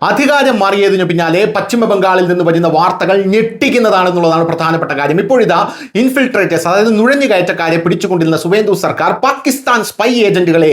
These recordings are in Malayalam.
അധികാരം മാറിയതിനു പിന്നാലെ പശ്ചിമ ബംഗാളിൽ നിന്ന് വരുന്ന വാർത്തകൾ ഞെട്ടിക്കുന്നതാണെന്നുള്ളതാണ് പ്രധാനപ്പെട്ട കാര്യം. ഇപ്പോഴിതാ ഇൻഫിൽട്രേറ്റേഴ്സ്, അതായത് നുഴഞ്ഞുകയറ്റക്കാരെ പിടിച്ചുകൊണ്ടിരുന്ന സുവേന്ദു സർക്കാർ പാകിസ്ഥാൻ സ്പൈ ഏജന്റുകളെ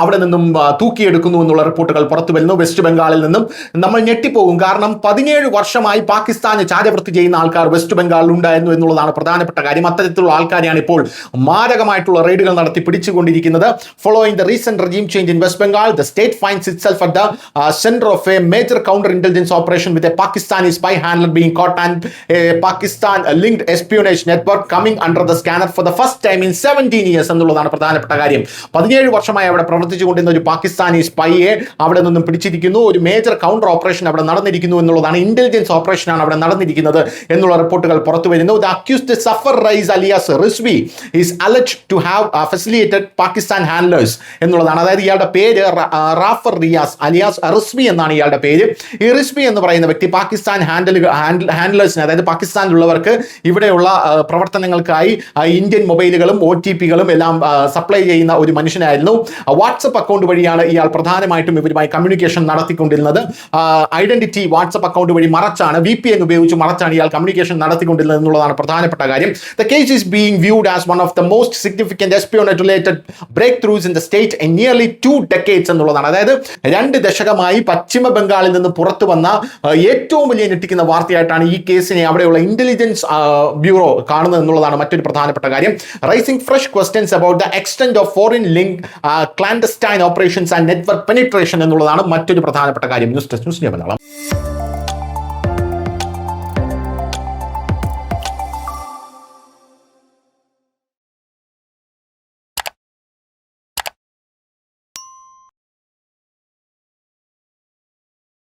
അവിടെ നിന്നും തൂക്കിയെടുക്കുന്നു എന്നുള്ള റിപ്പോർട്ടുകൾ പുറത്തു വരുന്നു. വെസ്റ്റ് ബംഗാളിൽ നിന്നും നമ്മൾ ഞെട്ടിപ്പോകും. കാരണം 17 വർഷമായി പാകിസ്ഥാന് ചാരവൃത്തി ചെയ്യുന്ന ആൾക്കാർ വെസ്റ്റ് ബംഗാളിൽ ഉണ്ടായിരുന്നു എന്നുള്ളതാണ് പ്രധാനപ്പെട്ട കാര്യം. അത്തരത്തിലുള്ള ആൾക്കാരെയാണ് ഇപ്പോൾ മാരകമായിട്ടുള്ള റെയ്ഡുകൾ നടത്തി പിടിച്ചുകൊണ്ടിരിക്കുന്നത്. Following the recent regime change in West Bengal, the state finds itself at the centre of a major counter-intelligence operation with a Pakistani spy handler being caught and a Pakistan-linked espionage network coming under the scanner for the first time in 17 years എന്നുള്ളതാണ് പ്രധാനപ്പെട്ട കാര്യം. 17 വർഷമായി അവിടെ പ്രവർത്തിച്ചുകൊണ്ടിരുന്ന ഒരു പാകിസ്ഥാനി സ്പൈയെ അവിടെ നിന്നും പിടിച്ചിരിക്കുന്നു. ഒരു മേജർ കൗണ്ടർ ഓപ്പറേഷൻ അവിടെ നടന്നിരിക്കുന്നു എന്നുള്ളതാണ്. ഇന്റലിജൻസ് ഓപ്പറേഷനാണ് അവിടെ നടന്നിരിക്കുന്നത് എന്നുള്ള റിപ്പോർട്ടുകൾ പുറത്തു വരുന്നു. The accused Safar Raiz alias Rizvi is alleged to have facilitated Pakistan handlers എന്നുള്ളതാണ്. അതായത് ഇയാളുടെ പേര് റാഫർ റിയാസ് അലിയാസ് റിസ്വി എന്നാണ് ഇയാളുടെ പേര്. ഈ റിസ്വി എന്ന് പറയുന്ന വ്യക്തി പാകിസ്ഥാൻ ഹാൻഡ്ലേഴ്സിന്, അതായത് പാകിസ്ഥാനിലുള്ളവർക്ക് ഇവിടെയുള്ള പ്രവർത്തനങ്ങൾക്കായി ഇന്ത്യൻ മൊബൈലുകളും OTPകളും എല്ലാം സപ്ലൈ ചെയ്യുന്ന ഒരു മനുഷ്യനായിരുന്നു. വാട്സപ്പ് അക്കൗണ്ട് വഴിയാണ് ഇയാൾ പ്രധാനമായിട്ടും ഇവരുമായി കമ്മ്യൂണിക്കേഷൻ നടത്തിക്കൊണ്ടിരുന്നത്. ഐഡന്റിറ്റി വാട്സപ്പ് അക്കൗണ്ട് വഴി മറച്ചാണ്, VPN ഉപയോഗിച്ച് മറച്ചാണ് ഇയാൾ കമ്മ്യൂണിക്കേഷൻ നടത്തിക്കൊണ്ടിരുന്നത് എന്നുള്ളതാണ് പ്രധാനപ്പെട്ട കാര്യം. The case is being viewed as one of the most significant espionage related breakthroughs in the state in nearly 2 decades എന്നുള്ളതാണ്. അതായത് 2 ദശകമായി പശ്ചിമ ബംഗാളിൽ നിന്ന് പുറത്തു വന്ന ഏറ്റവും വലിയ ഞെട്ടിക്കുന്ന വാർത്തയായിട്ടാണ് ഈ കേസിനെ അവിടെയുള്ള ഇന്റലിജൻസ് ബ്യൂറോ കാണുന്നത് എന്നുള്ളതാണ് മറ്റൊരു പ്രധാനപ്പെട്ട കാര്യം. Rising fresh questions about the extent of foreign link clandestine operations and network penetration എന്നുള്ളതാണ് മറ്റൊരു പ്രധാനപ്പെട്ട കാര്യം. News desk news Malayalam.